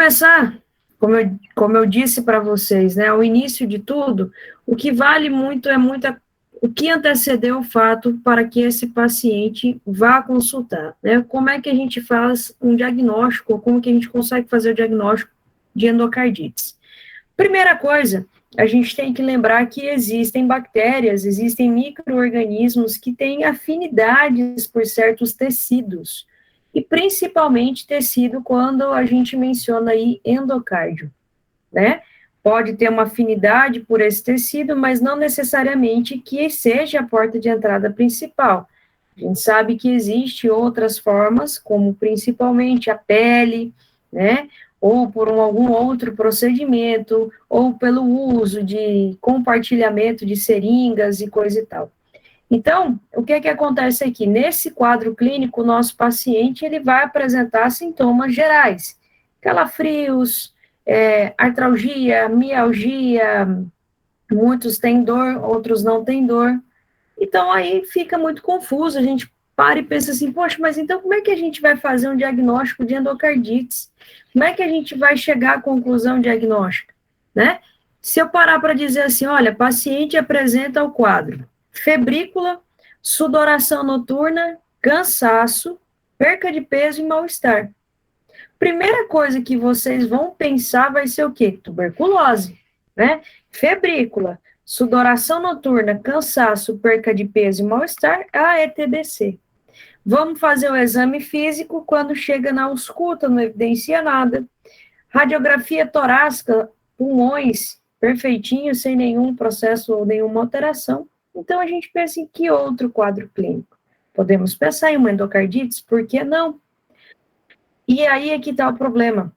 começar, como eu disse para vocês, né, ao início de tudo, o que vale muito é o que antecedeu o fato para que esse paciente vá consultar, né? Como é que a gente faz um diagnóstico, como que a gente consegue fazer o diagnóstico de endocardite? Primeira coisa, a gente tem que lembrar que existem bactérias, existem micro-organismos que têm afinidades por certos tecidos, e principalmente tecido quando a gente menciona aí endocárdio, né? Pode ter uma afinidade por esse tecido, mas não necessariamente que seja a porta de entrada principal. A gente sabe que existe outras formas, como principalmente a pele, né? Ou por algum outro procedimento, ou pelo uso de compartilhamento de seringas e coisa e tal. Então, o que acontece aqui? Nesse quadro clínico, o nosso paciente ele vai apresentar sintomas gerais, calafrios, artralgia, mialgia, muitos têm dor, outros não têm dor. Então, aí fica muito confuso, a gente para e pensa assim, poxa, mas então como é que a gente vai fazer um diagnóstico de endocardite? Como é que a gente vai chegar à conclusão diagnóstica, né? Se eu parar para dizer assim, olha, paciente apresenta o quadro febrícula, sudoração noturna, cansaço, perca de peso e mal-estar. Primeira coisa que vocês vão pensar vai ser o quê? Tuberculose, né? Febrícula, sudoração noturna, cansaço, perca de peso e mal-estar, a ETBC. Vamos fazer o exame físico, quando chega na ausculta, não evidencia nada. Radiografia torácica, pulmões, perfeitinho, sem nenhum processo ou nenhuma alteração. Então, a gente pensa em que outro quadro clínico? Podemos pensar em uma endocardite, por que não? E aí é que está o problema.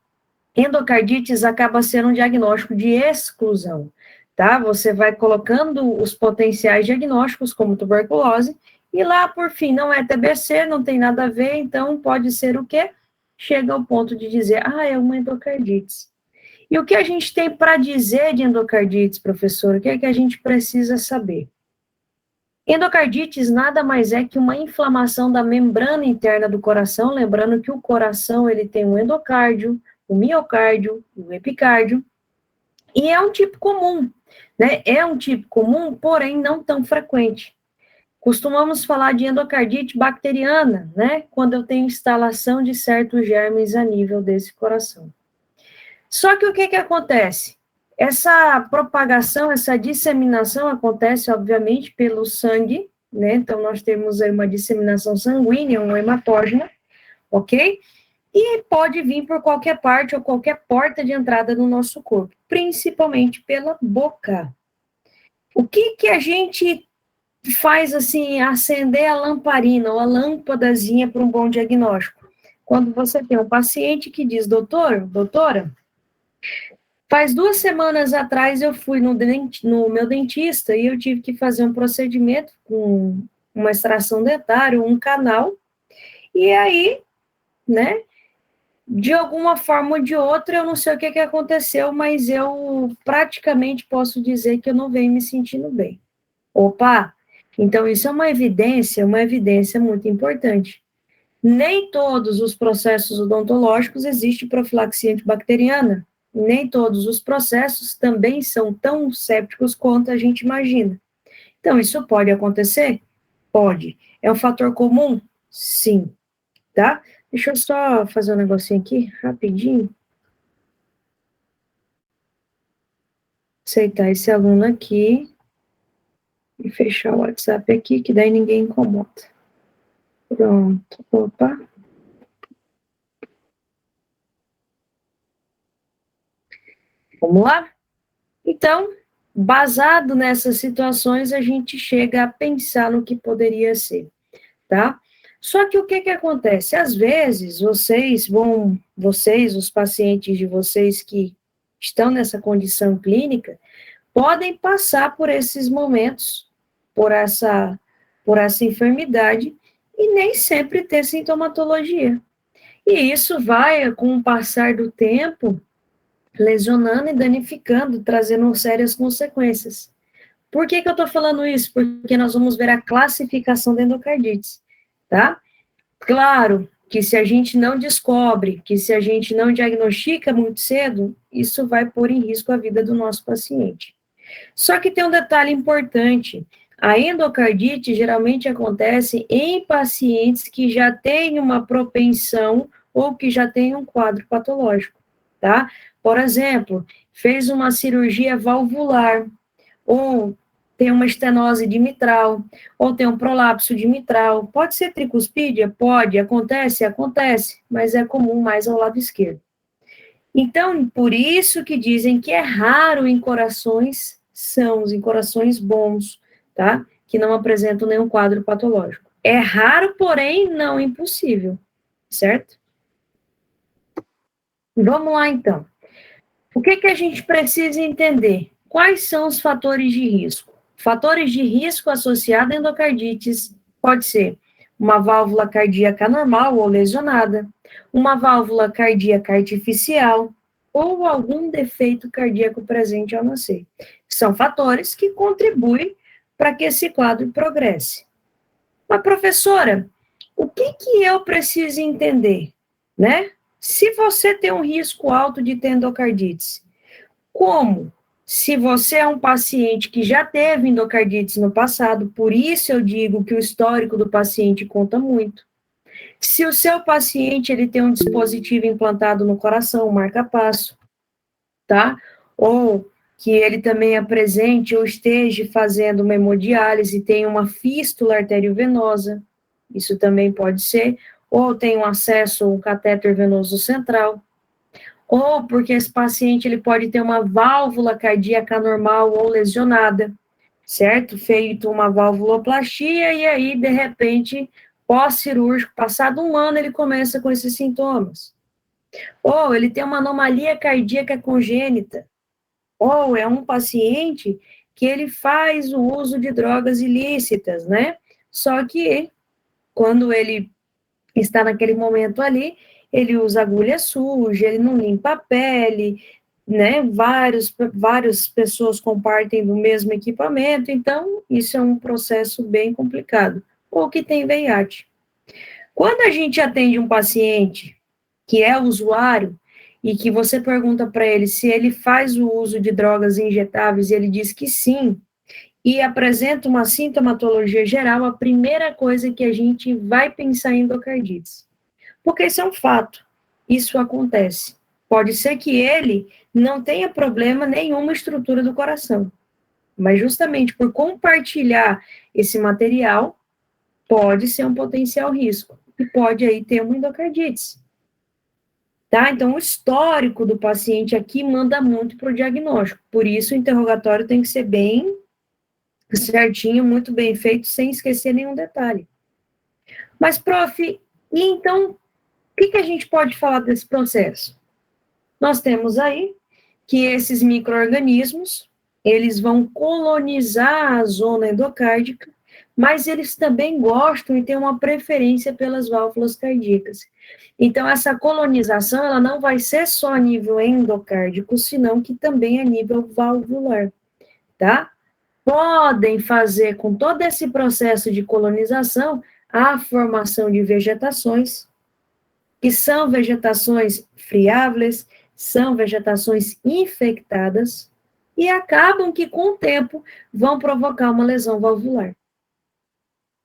Endocardites acaba sendo um diagnóstico de exclusão, tá? Você vai colocando os potenciais diagnósticos, como tuberculose, e lá, por fim, não é TBC, não tem nada a ver, então pode ser o quê? Chega ao ponto de dizer, é uma endocardite. E o que a gente tem para dizer de endocardite, professor? O que é que a gente precisa saber? Endocardites nada mais é que uma inflamação da membrana interna do coração, lembrando que o coração ele tem um endocárdio, o miocárdio, o epicárdio, e é um tipo comum, né? É um tipo comum, porém não tão frequente. Costumamos falar de endocardite bacteriana, né? Quando eu tenho instalação de certos germes a nível desse coração. Só que o que acontece? Essa propagação, essa disseminação acontece, obviamente, pelo sangue, né? Então, nós temos aí uma disseminação sanguínea, uma hematógena, ok? E pode vir por qualquer parte ou qualquer porta de entrada no nosso corpo, principalmente pela boca. O que a gente faz, assim, acender a lamparina ou a lâmpadazinha para um bom diagnóstico? Quando você tem um paciente que diz, doutora, faz 2 semanas atrás eu fui no meu dentista e eu tive que fazer um procedimento com uma extração dentária, um canal, e aí, né, de alguma forma ou de outra, eu não sei o que aconteceu, mas eu praticamente posso dizer que eu não venho me sentindo bem. Opa, então isso é uma evidência muito importante. Nem todos os processos odontológicos existe profilaxia antibacteriana. Nem todos os processos também são tão sépticos quanto a gente imagina. Então, isso pode acontecer? Pode. É um fator comum? Sim. Tá? Deixa eu só fazer um negocinho aqui, rapidinho. Aceitar esse aluno aqui e fechar o WhatsApp aqui, que daí ninguém incomoda. Pronto. Opa. Vamos lá? Então, basado nessas situações, a gente chega a pensar no que poderia ser, tá? Só que o que acontece? Às vezes, vocês, os pacientes de vocês que estão nessa condição clínica, podem passar por esses momentos, por essa enfermidade, e nem sempre ter sintomatologia. E isso vai, com o passar do tempo, lesionando e danificando, trazendo sérias consequências. Por que eu estou falando isso? Porque nós vamos ver a classificação da endocardite, tá? Claro que se a gente não descobre, que se a gente não diagnostica muito cedo, isso vai pôr em risco a vida do nosso paciente. Só que tem um detalhe importante, a endocardite geralmente acontece em pacientes que já têm uma propensão ou que já têm um quadro patológico, tá? Por exemplo, fez uma cirurgia valvular, ou tem uma estenose de mitral, ou tem um prolapso de mitral. Pode ser tricuspídia? Pode. Acontece? Acontece, mas é comum mais ao lado esquerdo. Então, por isso que dizem que é raro em corações sãos, em corações bons, tá? Que não apresentam nenhum quadro patológico. É raro, porém não impossível, certo? Vamos lá, então. O que a gente precisa entender? Quais são os fatores de risco? Fatores de risco associados a endocardites pode ser uma válvula cardíaca normal ou lesionada, uma válvula cardíaca artificial ou algum defeito cardíaco presente ao nascer. São fatores que contribuem para que esse quadro progresse. Mas, professora, o que eu preciso entender, né? Se você tem um risco alto de ter endocardites, como? Se você é um paciente que já teve endocardites no passado, por isso eu digo que o histórico do paciente conta muito. Se o seu paciente ele tem um dispositivo implantado no coração, um marca-passo, tá? Ou que ele também apresente ou esteja fazendo uma hemodiálise e tem uma fístula arteriovenosa, isso também pode ser, ou tem um acesso a um catéter venoso central, ou porque esse paciente ele pode ter uma válvula cardíaca normal ou lesionada, certo? Feito uma valvuloplastia e aí, de repente, pós-cirúrgico, passado um ano, ele começa com esses sintomas. Ou ele tem uma anomalia cardíaca congênita. Ou é um paciente que ele faz o uso de drogas ilícitas, né? Só que quando ele está naquele momento ali, ele usa agulha suja, ele não limpa a pele, né? Várias pessoas compartem do mesmo equipamento, então isso é um processo bem complicado. Ou que tem VIH. Quando a gente atende um paciente que é usuário e que você pergunta para ele se ele faz o uso de drogas injetáveis e ele diz que sim, e apresenta uma sintomatologia geral, a primeira coisa que a gente vai pensar em endocardites. Porque isso é um fato, isso acontece. Pode ser que ele não tenha problema nenhuma estrutura do coração, mas justamente por compartilhar esse material, pode ser um potencial risco, e pode aí ter uma endocardite. Tá? Então, o histórico do paciente aqui manda muito para o diagnóstico, por isso o interrogatório tem que ser bem certinho, muito bem feito, sem esquecer nenhum detalhe. Mas, prof, e então, o que a gente pode falar desse processo? Nós temos aí que esses micro-organismos, eles vão colonizar a zona endocárdica, mas eles também gostam e têm uma preferência pelas válvulas cardíacas. Então, essa colonização, ela não vai ser só a nível endocárdico, senão que também a nível valvular, tá? Podem fazer com todo esse processo de colonização a formação de vegetações, que são vegetações friáveis, são vegetações infectadas, e acabam que, com o tempo, vão provocar uma lesão valvular.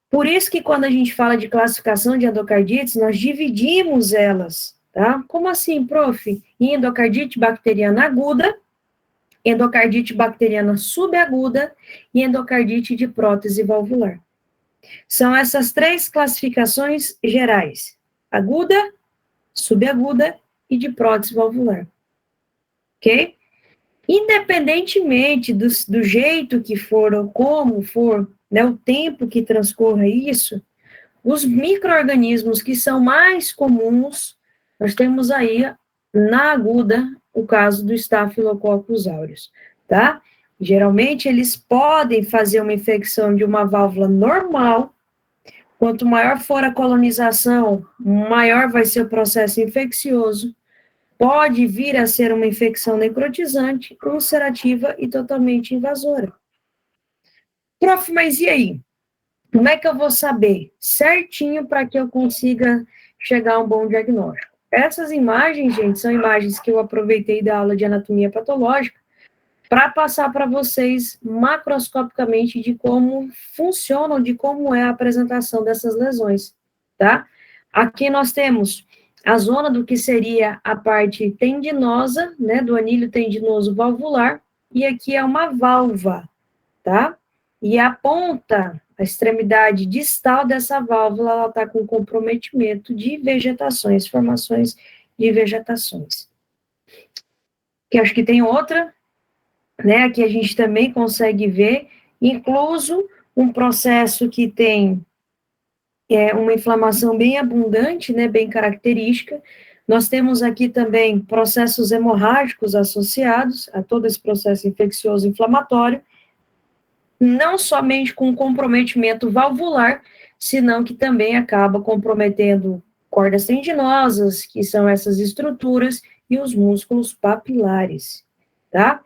Por isso que, quando a gente fala de classificação de endocardites, nós dividimos elas, tá? Como assim, prof? Endocardite bacteriana aguda, endocardite bacteriana subaguda e endocardite de prótese valvular. São essas três classificações gerais: aguda, subaguda e de prótese valvular. Ok? Independentemente do jeito que for ou como for, né, o tempo que transcorra isso, os micro-organismos que são mais comuns, nós temos aí na aguda o caso do Staphylococcus aureus, tá? Geralmente eles podem fazer uma infecção de uma válvula normal. Quanto maior for a colonização, maior vai ser o processo infeccioso. Pode vir a ser uma infecção necrotizante, ulcerativa e totalmente invasora. Prof, mas e aí? Como é que eu vou saber certinho para que eu consiga chegar a um bom diagnóstico? Essas imagens, gente, são imagens que eu aproveitei da aula de anatomia patológica para passar para vocês macroscopicamente de como funcionam, de como é a apresentação dessas lesões, tá? Aqui nós temos a zona do que seria a parte tendinosa, né, do anilho tendinoso valvular, e aqui é uma válvula, tá? E a ponta, a extremidade distal dessa válvula, ela está com comprometimento de vegetações, formações de vegetações. Que acho que tem outra, né? Aqui a gente também consegue ver, incluso um processo que tem uma inflamação bem abundante, né? Bem característica. Nós temos aqui também processos hemorrágicos associados a todo esse processo infeccioso inflamatório, não somente com comprometimento valvular, senão que também acaba comprometendo cordas tendinosas, que são essas estruturas, e os músculos papilares, tá?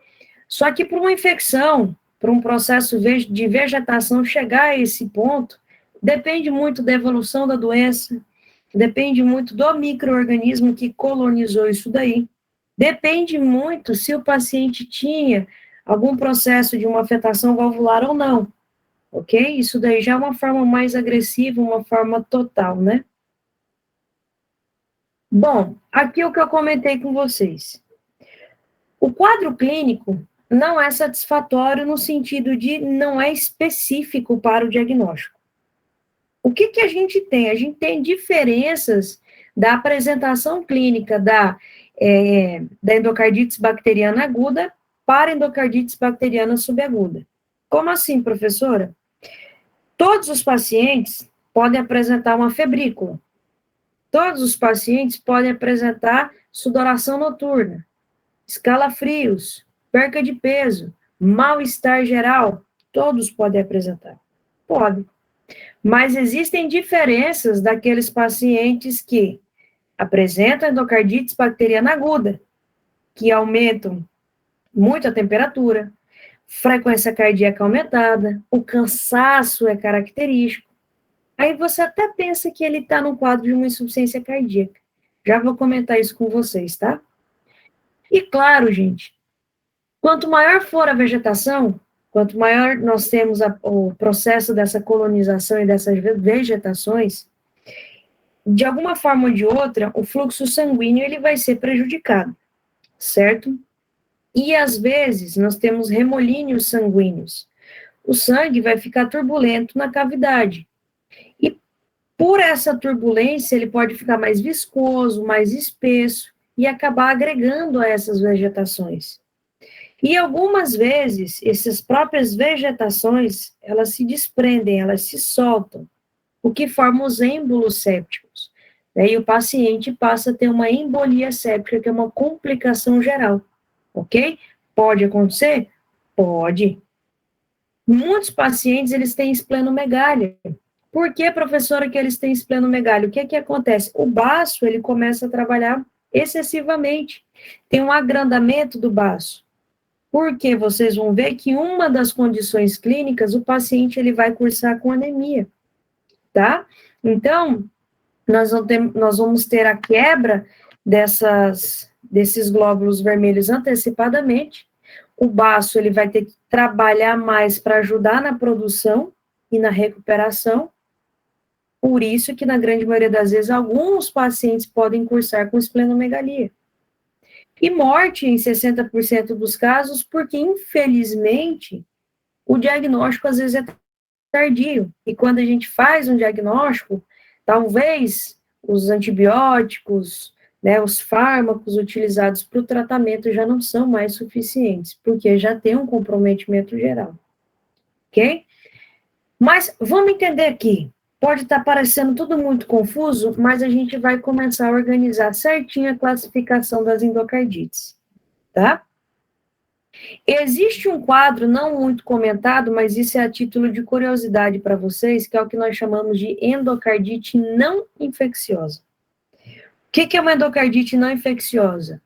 Só que para uma infecção, para um processo de vegetação chegar a esse ponto, depende muito da evolução da doença, depende muito do micro-organismo que colonizou isso daí, depende muito se o paciente tinha algum processo de uma afetação valvular ou não, ok? Isso daí já é uma forma mais agressiva, uma forma total, né? Bom, aqui o que eu comentei com vocês. O quadro clínico não é satisfatório no sentido de não é específico para o diagnóstico. O que que a gente tem? A gente tem diferenças da apresentação clínica da endocardite bacteriana aguda para endocardite bacteriana subaguda. Como assim, professora? Todos os pacientes podem apresentar uma febrícula. Todos os pacientes podem apresentar sudoração noturna, escalafrios, perca de peso, mal-estar geral. Todos podem apresentar. Podem. Mas existem diferenças daqueles pacientes que apresentam endocardite bacteriana aguda, que aumentam muito a temperatura, frequência cardíaca aumentada, o cansaço é característico. Aí você até pensa que ele está no quadro de uma insuficiência cardíaca. Já vou comentar isso com vocês, tá? E claro, gente, quanto maior for a vegetação, quanto maior nós temos o processo dessa colonização e dessas vegetações, de alguma forma ou de outra, o fluxo sanguíneo ele vai ser prejudicado, certo? E às vezes nós temos remolíneos sanguíneos. O sangue vai ficar turbulento na cavidade. E por essa turbulência, ele pode ficar mais viscoso, mais espesso e acabar agregando a essas vegetações. E algumas vezes, essas próprias vegetações, elas se desprendem, elas se soltam, o que forma os êmbolos sépticos. E o paciente passa a ter uma embolia séptica, que é uma complicação geral, ok? Pode acontecer? Pode. Muitos pacientes, eles têm esplenomegália. Por que, professora, que eles têm esplenomegália? O que que acontece? O baço, ele começa a trabalhar excessivamente. Tem um agrandamento do baço. Porque vocês vão ver que uma das condições clínicas, o paciente ele vai cursar com anemia, tá? Então, nós vamos ter a quebra desses glóbulos vermelhos antecipadamente. O baço ele vai ter que trabalhar mais para ajudar na produção e na recuperação. Por isso que, na grande maioria das vezes, alguns pacientes podem cursar com esplenomegalia. E morte em 60% dos casos, porque, infelizmente, o diagnóstico às vezes é tardio. E quando a gente faz um diagnóstico, talvez os antibióticos, né, os fármacos utilizados para o tratamento já não são mais suficientes, porque já tem um comprometimento geral. Ok? Mas vamos entender aqui. Pode estar parecendo tudo muito confuso, mas a gente vai começar a organizar certinho a classificação das endocardites, tá? Existe um quadro não muito comentado, mas isso é a título de curiosidade para vocês, que é o que nós chamamos de endocardite não infecciosa. O que é uma endocardite não infecciosa?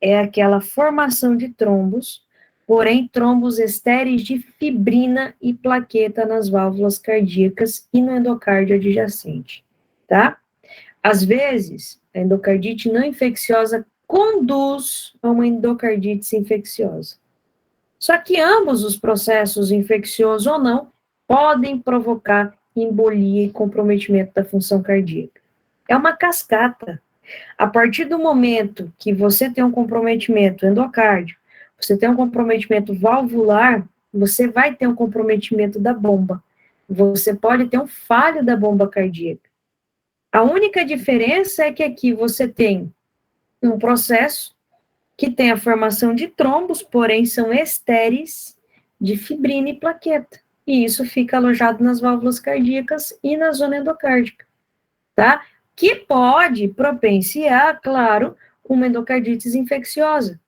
É aquela formação de trombos porém trombos estéreis de fibrina e plaqueta nas válvulas cardíacas e no endocárdio adjacente, tá? Às vezes, a endocardite não infecciosa conduz a uma endocardite infecciosa. Só que ambos os processos, infeccioso ou não, podem provocar embolia e comprometimento da função cardíaca. É uma cascata. A partir do momento que você tem um comprometimento endocárdio, você tem um comprometimento valvular, você vai ter um comprometimento da bomba. Você pode ter um falho da bomba cardíaca. A única diferença é que aqui você tem um processo que tem a formação de trombos, porém são estéreis de fibrina e plaqueta. E isso fica alojado nas válvulas cardíacas e na zona endocárdica, tá? Que pode propenciar, claro, uma endocardite infecciosa.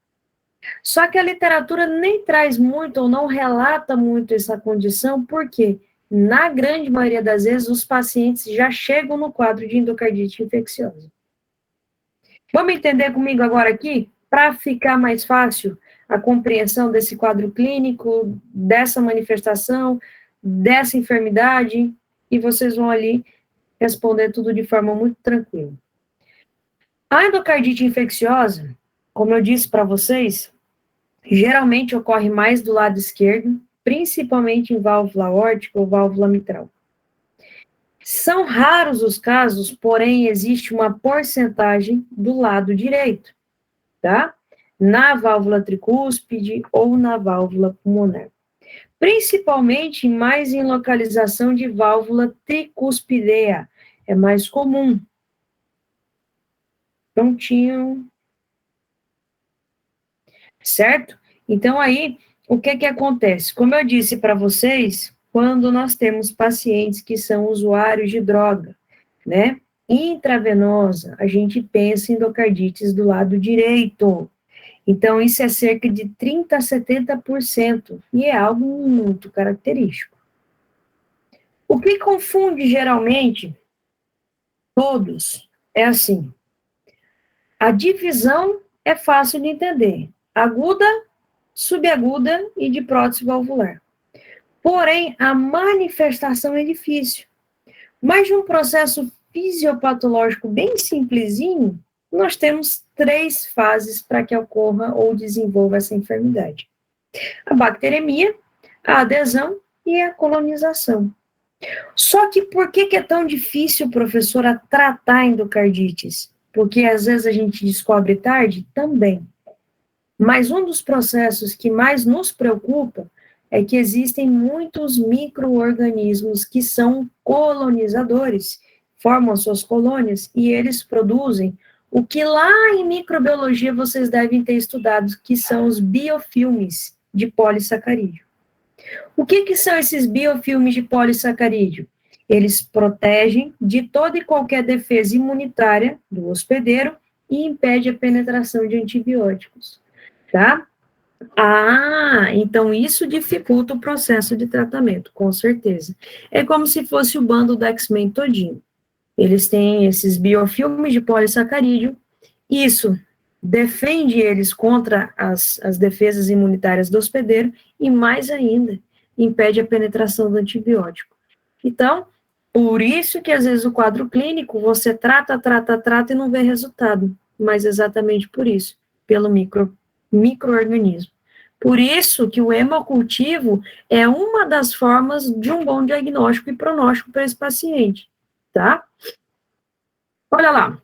Só que a literatura nem traz muito ou não relata muito essa condição, porque na grande maioria das vezes os pacientes já chegam no quadro de endocardite infecciosa. Vamos entender comigo agora aqui, para ficar mais fácil a compreensão desse quadro clínico, dessa manifestação, dessa enfermidade, e vocês vão ali responder tudo de forma muito tranquila. A endocardite infecciosa, como eu disse para vocês, geralmente ocorre mais do lado esquerdo, principalmente em válvula aórtica ou válvula mitral. São raros os casos, porém existe uma porcentagem do lado direito, tá? Na válvula tricúspide ou na válvula pulmonar. Principalmente mais em localização de válvula tricuspidea, é mais comum. Prontinho. Certo? Então aí, o que acontece? Como eu disse para vocês, quando nós temos pacientes que são usuários de droga, né, intravenosa, a gente pensa em endocardites do lado direito. Então, isso é cerca de 30% a 70%, e é algo muito característico. O que confunde geralmente todos é assim, a divisão é fácil de entender, aguda, subaguda e de prótese valvular. Porém, a manifestação é difícil. Mas de um processo fisiopatológico bem simplesinho, nós temos 3 fases para que ocorra ou desenvolva essa enfermidade. A bacteremia, a adesão e a colonização. Só que por que é tão difícil, professora, tratar endocardites? Porque às vezes a gente descobre tarde? Também. Mas um dos processos que mais nos preocupa é que existem muitos micro-organismos que são colonizadores, formam suas colônias e eles produzem o que lá em microbiologia vocês devem ter estudado, que são os biofilmes de polissacarídeo. O que são esses biofilmes de polissacarídeo? Eles protegem de toda e qualquer defesa imunitária do hospedeiro e impede a penetração de antibióticos, tá? Ah, então isso dificulta o processo de tratamento, com certeza. É como se fosse o bando do X-Men todinho. Eles têm esses biofilmes de polissacarídeo, isso defende eles contra as defesas imunitárias do hospedeiro e, mais ainda, impede a penetração do antibiótico. Então, por isso que às vezes o quadro clínico você trata e não vê resultado, mas exatamente por isso, pelo microorganismo. Por isso que o hemocultivo é uma das formas de um bom diagnóstico e pronóstico para esse paciente, tá? Olha lá.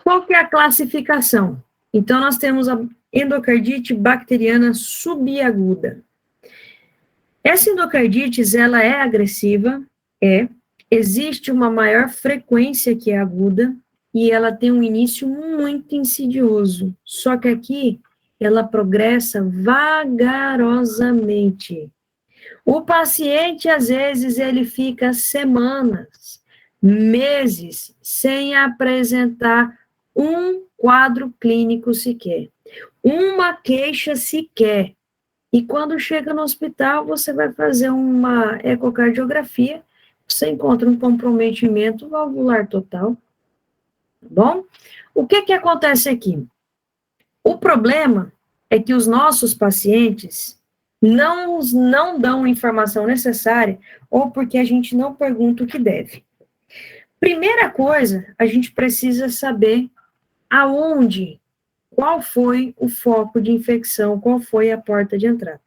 Qual que é a classificação? Então, nós temos a endocardite bacteriana subaguda. Essa endocardite, ela é agressiva, existe uma maior frequência que é aguda, e ela tem um início muito insidioso, só que aqui ela progressa vagarosamente. O paciente, às vezes, ele fica semanas, meses, sem apresentar um quadro clínico sequer, uma queixa sequer. E quando chega no hospital, você vai fazer uma ecocardiografia, você encontra um comprometimento valvular total, tá bom? O que acontece aqui? O problema é que os nossos pacientes não dão a informação necessária ou porque a gente não pergunta o que deve. Primeira coisa, a gente precisa saber aonde, qual foi o foco de infecção, qual foi a porta de entrada.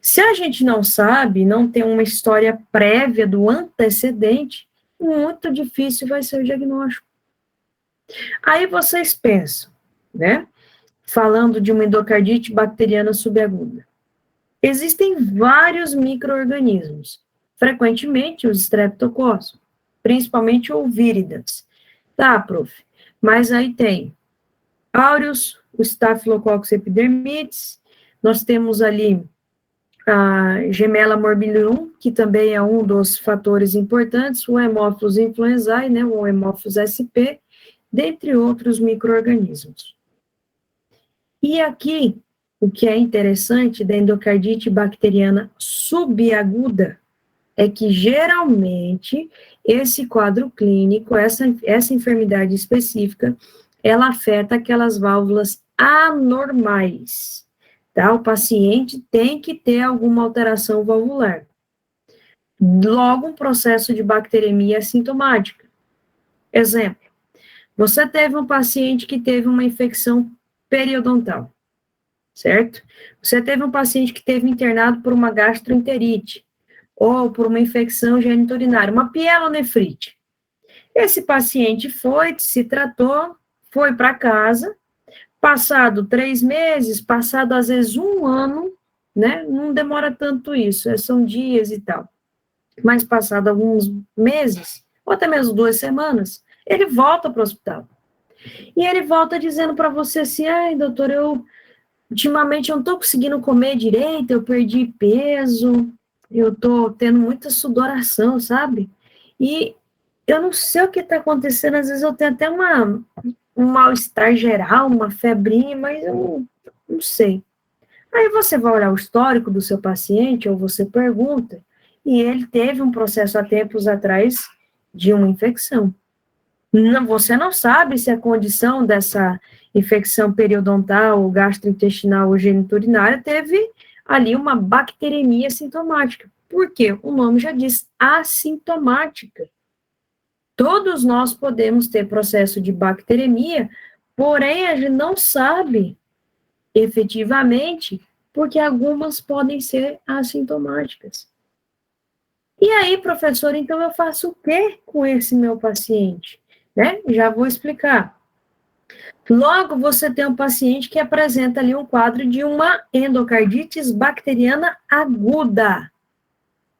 Se a gente não sabe, não tem uma história prévia do antecedente, muito difícil vai ser o diagnóstico. Aí vocês pensam, né? Falando de uma endocardite bacteriana subaguda. Existem vários micro-organismos, frequentemente os streptococcus, principalmente o víridas. Tá, prof? Mas aí tem aureus, o Staphylococcus epidermidis, nós temos ali a Gemella morbillium, que também é um dos fatores importantes, o Haemophilus influenzae, né, o Haemophilus sp, dentre outros micro-organismos. E aqui, o que é interessante da endocardite bacteriana subaguda é que, geralmente, esse quadro clínico, essa enfermidade específica, ela afeta aquelas válvulas anormais, tá? O paciente tem que ter alguma alteração valvular. Logo, um processo de bacteremia assintomática. Exemplo, você teve um paciente que teve uma infecção periodontal, certo? Você teve um paciente que teve internado por uma gastroenterite, ou por uma infecção geniturinária, uma pielonefrite. Esse paciente foi, se tratou, foi para casa, passado 3 meses, passado às vezes 1 ano, né? Não demora tanto isso, são dias e tal. Mas passado alguns meses, ou até mesmo 2 semanas, ele volta para o hospital. E ele volta dizendo para você assim, ai, doutor, ultimamente eu não estou conseguindo comer direito, eu perdi peso, eu estou tendo muita sudoração, sabe? E eu não sei o que está acontecendo, às vezes eu tenho até um mal-estar geral, uma febrinha, mas eu não sei. Aí você vai olhar o histórico do seu paciente, ou você pergunta, e ele teve um processo há tempos atrás de uma infecção. Não, você não sabe se a condição dessa infecção periodontal, ou gastrointestinal ou geniturinária teve ali uma bacteremia sintomática. Por quê? O nome já diz assintomática. Todos nós podemos ter processo de bacteremia, porém a gente não sabe efetivamente, porque algumas podem ser assintomáticas. E aí, professor, então eu faço o quê com esse meu paciente? Né? Já vou explicar. Logo, você tem um paciente que apresenta ali um quadro de uma endocardite bacteriana aguda.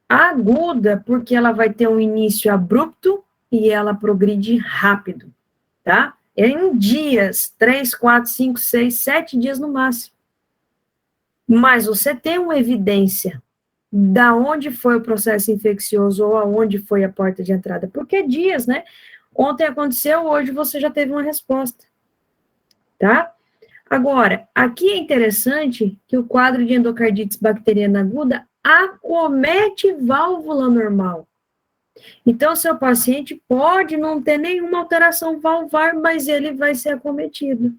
Aguda, porque ela vai ter um início abrupto e ela progride rápido, tá? Em dias, 3, 4, 5, 6, 7 dias no máximo. Mas você tem uma evidência da onde foi o processo infeccioso ou aonde foi a porta de entrada. Porque é dias, né? Ontem aconteceu, hoje você já teve uma resposta, tá? Agora, aqui é interessante que o quadro de endocardite bacteriana aguda acomete válvula normal. Então, seu paciente pode não ter nenhuma alteração valvar, mas ele vai ser acometido.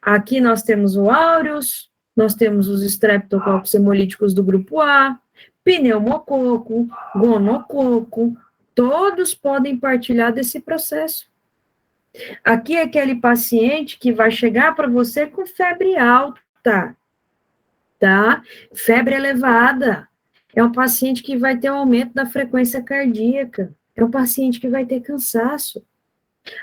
Aqui nós temos o aureus, nós temos os streptococcus hemolíticos do grupo A, pneumococo, gonococo, todos podem partilhar desse processo. Aqui é aquele paciente que vai chegar para você com febre alta, tá? Febre elevada. É um paciente que vai ter um aumento da frequência cardíaca. É um paciente que vai ter cansaço.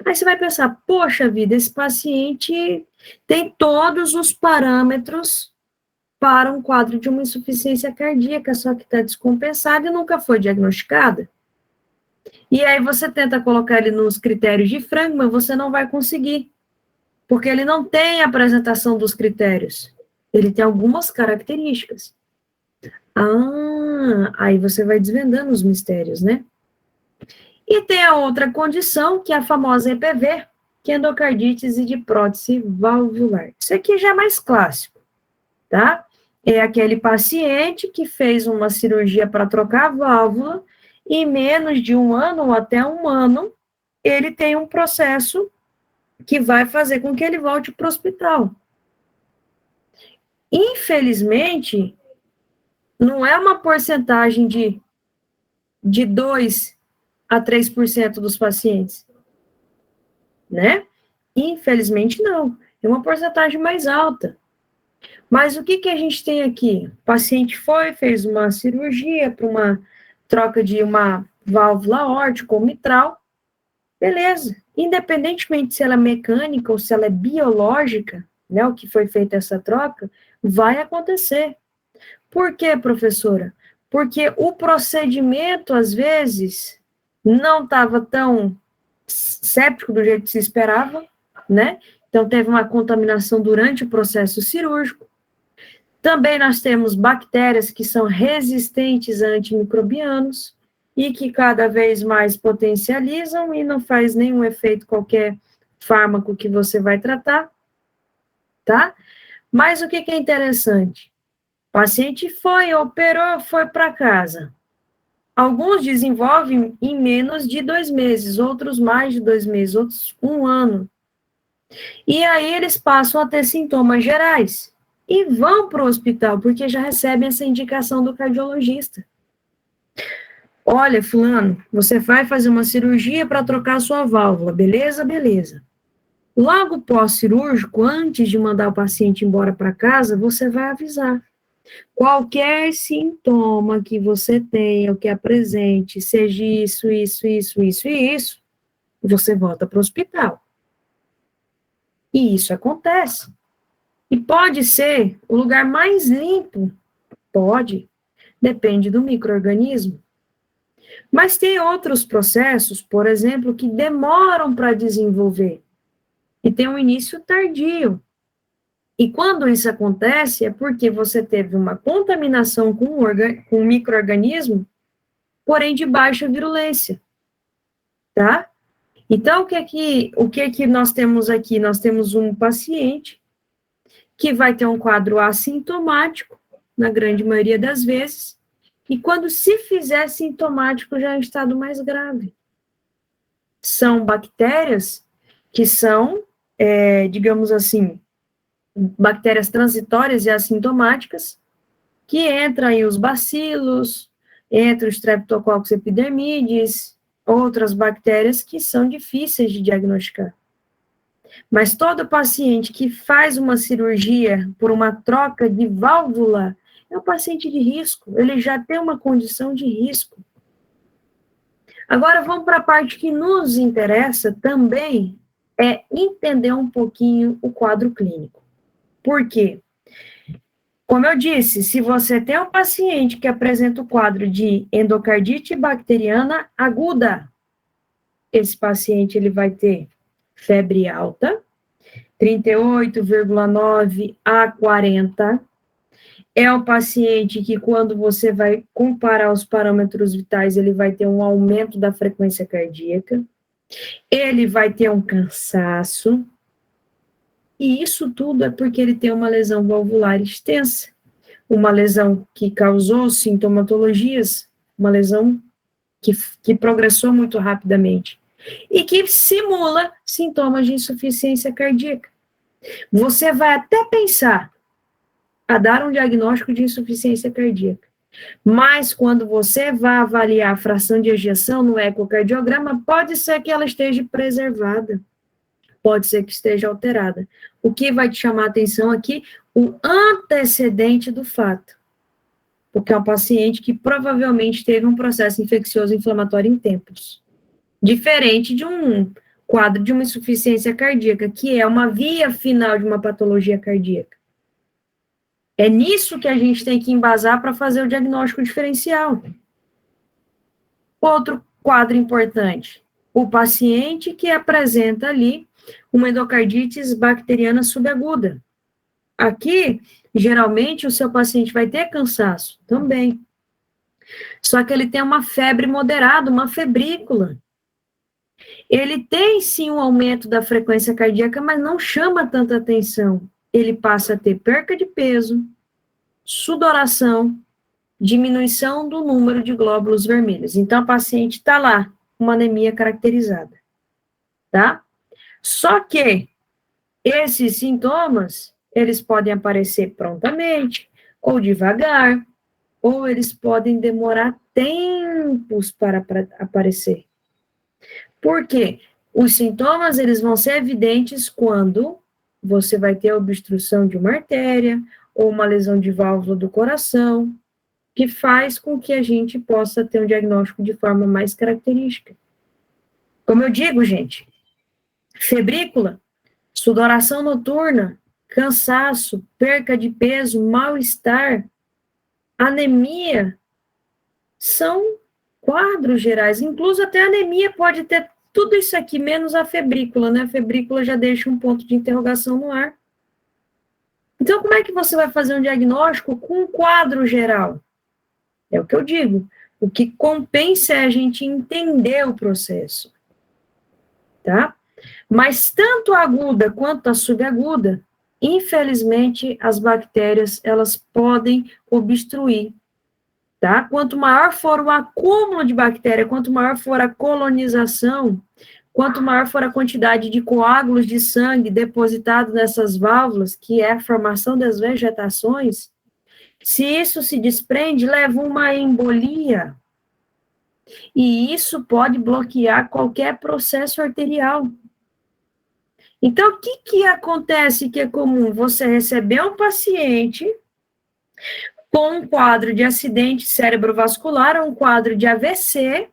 Aí você vai pensar, poxa vida, esse paciente tem todos os parâmetros para um quadro de uma insuficiência cardíaca, só que está descompensado e nunca foi diagnosticada. E aí você tenta colocar ele nos critérios de Frankman, você não vai conseguir, porque ele não tem a apresentação dos critérios. Ele tem algumas características. Aí você vai desvendando os mistérios, né? E tem a outra condição, que é a famosa EPV, que é endocardite de prótese valvular. Isso aqui já é mais clássico, tá? É aquele paciente que fez uma cirurgia para trocar a válvula e em menos de 1 ano ou até 1 ano, ele tem um processo que vai fazer com que ele volte para o hospital. Infelizmente, não é uma porcentagem de 2 a 3% dos pacientes, né? Infelizmente, não. É uma porcentagem mais alta. Mas o que a gente tem aqui? O paciente fez uma cirurgia para uma troca de uma válvula aórtica ou mitral, beleza. Independentemente se ela é mecânica ou se ela é biológica, né, o que foi feita essa troca, vai acontecer. Por quê, professora? Porque o procedimento, às vezes, não estava tão séptico do jeito que se esperava, né? Então, teve uma contaminação durante o processo cirúrgico. Também nós temos bactérias que são resistentes a antimicrobianos e que cada vez mais potencializam e não faz nenhum efeito qualquer fármaco que você vai tratar, tá? Mas o que é interessante? O paciente operou, foi para casa. Alguns desenvolvem em menos de 2 meses, outros mais de 2 meses, outros 1 ano. E aí eles passam a ter sintomas gerais e vão para o hospital, porque já recebem essa indicação do cardiologista. Olha, fulano, você vai fazer uma cirurgia para trocar a sua válvula, beleza? Beleza. Logo pós-cirúrgico, antes de mandar o paciente embora para casa, você vai avisar. Qualquer sintoma que você tenha, o que apresente, seja isso, você volta para o hospital. E isso acontece. E pode ser o lugar mais limpo? Pode. Depende do micro-organismo. Mas tem outros processos, por exemplo, que demoram para desenvolver. E tem um início tardio. E quando isso acontece, é porque você teve uma contaminação com um micro-organismo, porém de baixa virulência. Tá? Então, o que é que nós temos aqui? Nós temos um paciente que vai ter um quadro assintomático, na grande maioria das vezes, e quando se fizer sintomático, já é um estado mais grave. São bactérias que são, digamos assim, bactérias transitórias e assintomáticas, que entram aí os bacilos, entram os Streptococcus epidermidis, outras bactérias que são difíceis de diagnosticar. Mas todo paciente que faz uma cirurgia por uma troca de válvula é um paciente de risco, ele já tem uma condição de risco. Agora vamos para a parte que nos interessa também, é entender um pouquinho o quadro clínico. Por quê? Como eu disse, se você tem um paciente que apresenta o quadro de endocardite bacteriana aguda, esse paciente ele vai ter febre alta, 38,9 a 40. É o paciente que, quando você vai comparar os parâmetros vitais, ele vai ter um aumento da frequência cardíaca, ele vai ter um cansaço, e isso tudo é porque ele tem uma lesão valvular extensa, uma lesão que causou sintomatologias, uma lesão que progressou muito rapidamente, e que simula sintomas de insuficiência cardíaca. Você vai até pensar a dar um diagnóstico de insuficiência cardíaca, mas quando você vai avaliar a fração de ejeção no ecocardiograma, pode ser que ela esteja preservada, pode ser que esteja alterada. O que vai te chamar a atenção aqui? O antecedente do fato, porque é um paciente que provavelmente teve um processo infeccioso inflamatório em tempos, diferente de um quadro de uma insuficiência cardíaca, que é uma via final de uma patologia cardíaca. É nisso que a gente tem que embasar para fazer o diagnóstico diferencial. Outro quadro importante, o paciente que apresenta ali uma endocardite bacteriana subaguda. Aqui, geralmente, o seu paciente vai ter cansaço também. Só que ele tem uma febre moderada, uma febrícula. Ele tem, sim, um aumento da frequência cardíaca, mas não chama tanta atenção. Ele passa a ter perca de peso, sudoração, diminuição do número de glóbulos vermelhos. Então, a paciente está lá, uma anemia caracterizada, tá? Só que esses sintomas, Eles podem aparecer prontamente, ou devagar, ou eles podem demorar tempos para aparecer. Por quê? Os sintomas, eles vão ser evidentes quando você vai ter obstrução de uma artéria, ou uma lesão de válvula do coração, que faz com que a gente possa ter um diagnóstico de forma mais característica. Como eu digo, gente, febrícula, sudoração noturna, cansaço, perca de peso, mal-estar, anemia, são quadros gerais. Incluso até a anemia pode ter tudo isso aqui, menos a febrícula, né? A febrícula já deixa um ponto de interrogação no ar. Então, como é que você vai fazer um diagnóstico com um quadro geral? É o que eu digo. O que compensa é a gente entender o processo, tá? Mas tanto a aguda quanto a subaguda, infelizmente, as bactérias, elas podem obstruir, tá? Quanto maior for o acúmulo de bactéria, quanto maior for a colonização, quanto maior for a quantidade de coágulos de sangue depositados nessas válvulas, que é a formação das vegetações, se isso se desprende, leva uma embolia, e isso pode bloquear qualquer processo arterial. Então, o que acontece que é comum? Você receber um paciente com um quadro de acidente cerebrovascular, um quadro de AVC,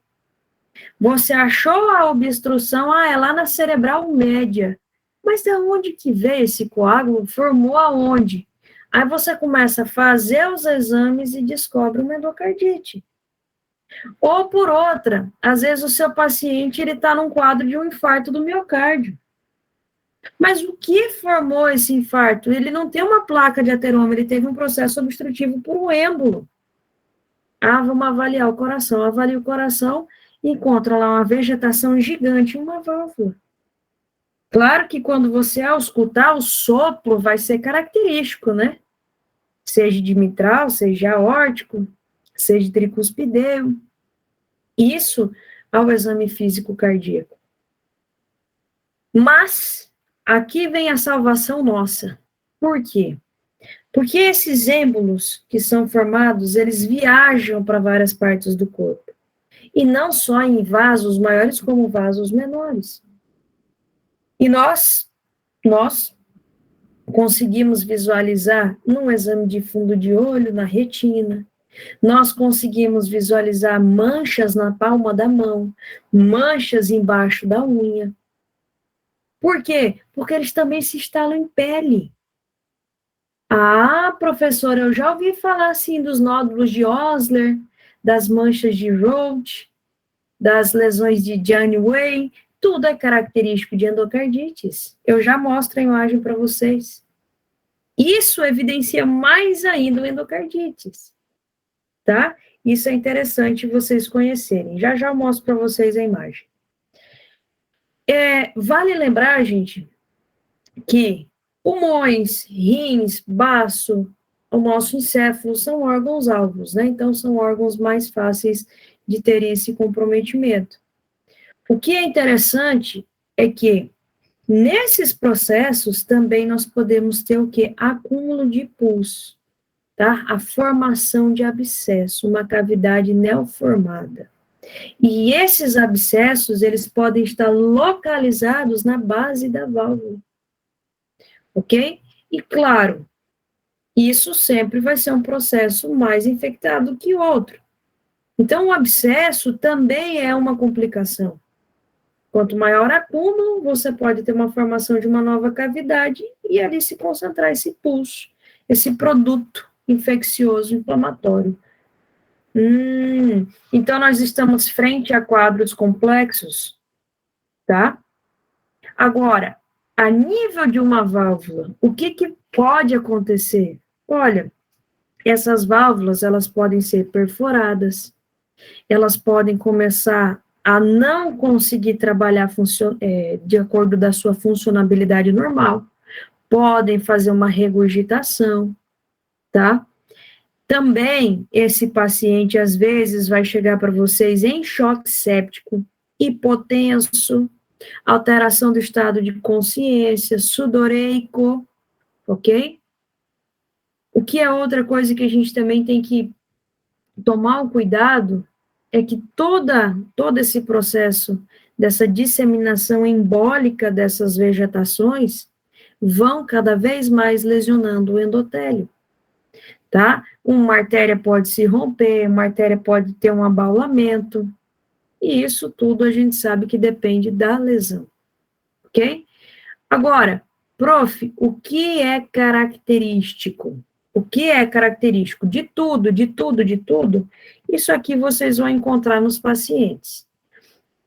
você achou a obstrução, é lá na cerebral média. Mas de onde que veio esse coágulo? Formou aonde? Aí você começa a fazer os exames e descobre uma endocardite. Ou por outra, às vezes o seu paciente está num quadro de um infarto do miocárdio. Mas o que formou esse infarto? Ele não tem uma placa de ateroma, ele teve um processo obstrutivo por um êmbolo. Vamos avaliar o coração. Avalia o coração e encontra lá uma vegetação gigante, uma válvula. Claro que quando você auscultar, o sopro vai ser característico, né? Seja de mitral, seja aórtico, seja tricuspideu. Isso ao exame físico cardíaco. Mas aqui vem a salvação nossa. Por quê? Porque esses êmbolos que são formados, eles viajam para várias partes do corpo. E não só em vasos maiores, como vasos menores. E nós conseguimos visualizar num exame de fundo de olho, na retina. Nós conseguimos visualizar manchas na palma da mão, manchas embaixo da unha. Por quê? Porque eles também se instalam em pele. Professora, eu já ouvi falar assim dos nódulos de Osler, das manchas de Roth, das lesões de Janeway, tudo é característico de endocardites. Eu já mostro a imagem para vocês. Isso evidencia mais ainda o endocardites, tá? Isso é interessante vocês conhecerem. Já eu mostro para vocês a imagem. Vale lembrar, gente, que pulmões, rins, baço, o nosso encéfalo são órgãos-alvos, né? Então, são órgãos mais fáceis de terem esse comprometimento. O que é interessante é que, nesses processos, também nós podemos ter o quê? Acúmulo de pus, tá? A formação de abscesso, uma cavidade neoformada. E esses abscessos, eles podem estar localizados na base da válvula. Ok? E claro, isso sempre vai ser um processo mais infectado que outro. Então, o abscesso também é uma complicação. Quanto maior acúmulo, você pode ter uma formação de uma nova cavidade e ali se concentrar esse pulso, esse produto infeccioso inflamatório. Então, nós estamos frente a quadros complexos, tá? Agora, a nível de uma válvula, o que pode acontecer? Olha, essas válvulas, elas podem ser perforadas, elas podem começar a não conseguir trabalhar de acordo da sua funcionabilidade normal, podem fazer uma regurgitação, tá? Também, esse paciente, às vezes, vai chegar para vocês em choque séptico, hipotenso, alteração do estado de consciência, sudoreico, ok? O que é outra coisa que a gente também tem que tomar o cuidado é que todo esse processo dessa disseminação embólica dessas vegetações vão cada vez mais lesionando o endotélio, tá? Uma artéria pode se romper, uma artéria pode ter um abaulamento, e isso tudo a gente sabe que depende da lesão, ok? Agora, prof, o que é característico? O que é característico? De tudo, de tudo, de tudo, isso aqui vocês vão encontrar nos pacientes,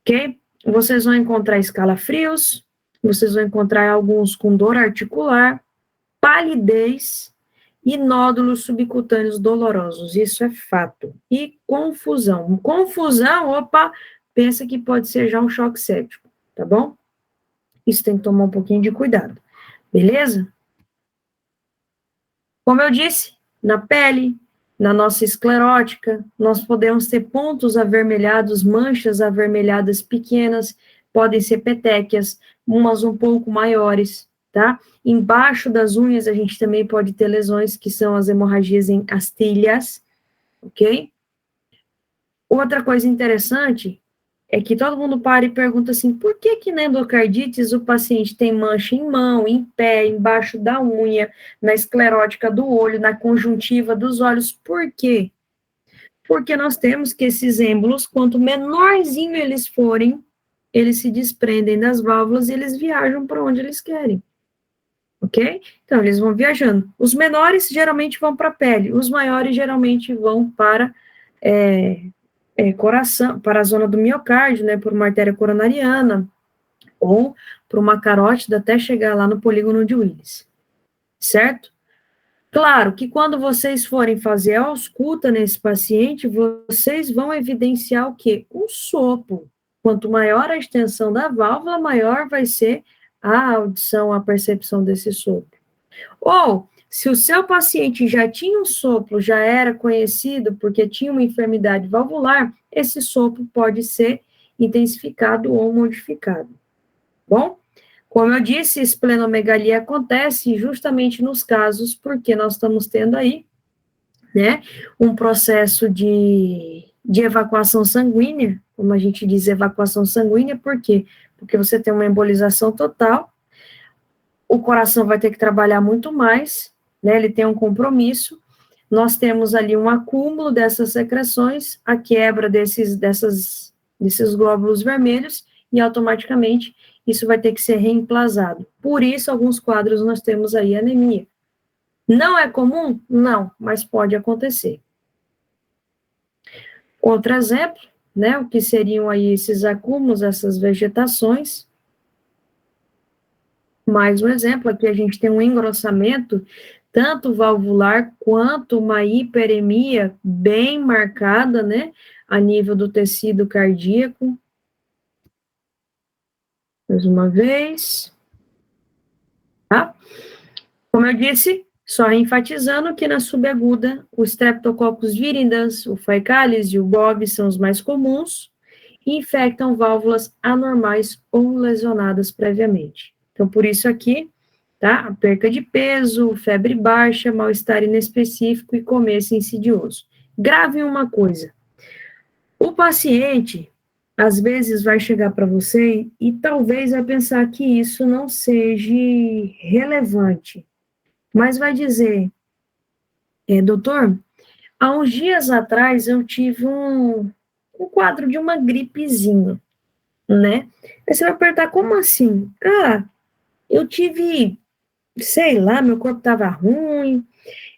ok? Vocês vão encontrar escalafrios, vocês vão encontrar alguns com dor articular, palidez e nódulos subcutâneos dolorosos, isso é fato. E confusão. Confusão, opa, pensa que pode ser já um choque séptico, tá bom? Isso tem que tomar um pouquinho de cuidado, beleza? Como eu disse, na pele, na nossa esclerótica, nós podemos ter pontos avermelhados, manchas avermelhadas pequenas, podem ser petequias, umas um pouco maiores, tá? Embaixo das unhas a gente também pode ter lesões que são as hemorragias em astilhas, ok? Outra coisa interessante é que todo mundo para e pergunta assim, por que que na endocardites o paciente tem mancha em mão, em pé, embaixo da unha, na esclerótica do olho, na conjuntiva dos olhos, por quê? Porque nós temos que esses êmbolos, quanto menorzinho eles forem, eles se desprendem das válvulas e eles viajam para onde eles querem, ok? Então, eles vão viajando. Os menores geralmente vão para a pele, os maiores geralmente vão para coração, para a zona do miocárdio, né, por uma artéria coronariana, ou por uma carótida até chegar lá no polígono de Willis, certo? Claro que quando vocês forem fazer a ausculta nesse paciente, vocês vão evidenciar o quê? Um sopro. Quanto maior a extensão da válvula, maior vai ser a audição, a percepção desse sopro. Ou, se o seu paciente já tinha um sopro, já era conhecido porque tinha uma enfermidade valvular, esse sopro pode ser intensificado ou modificado. Bom, como eu disse, esplenomegalia acontece justamente nos casos porque nós estamos tendo aí, né, um processo de evacuação sanguínea, como a gente diz, evacuação sanguínea, por quê? Porque você tem uma embolização total, o coração vai ter que trabalhar muito mais, né, ele tem um compromisso, nós temos ali um acúmulo dessas secreções, a quebra desses glóbulos vermelhos, e automaticamente isso vai ter que ser reemplazado. Por isso, alguns quadros nós temos aí anemia. Não é comum? Não, mas pode acontecer. Outro exemplo, né, o que seriam aí esses acúmulos, essas vegetações. Mais um exemplo, aqui a gente tem um engrossamento, tanto valvular quanto uma hiperemia bem marcada, né, a nível do tecido cardíaco. Mais uma vez. Tá? Como eu disse, só enfatizando que na subaguda, o Streptococcus viridans, o Faecalis e o Bob são os mais comuns e infectam válvulas anormais ou lesionadas previamente. Então, por isso aqui, tá? A perca de peso, febre baixa, mal-estar inespecífico e começo insidioso. Grave uma coisa. O paciente, às vezes, vai chegar para você e talvez vai pensar que isso não seja relevante, mas vai dizer, doutor, há uns dias atrás eu tive um quadro de uma gripezinha, né? Aí você vai perguntar, como assim? Ah, eu tive, sei lá, meu corpo estava ruim,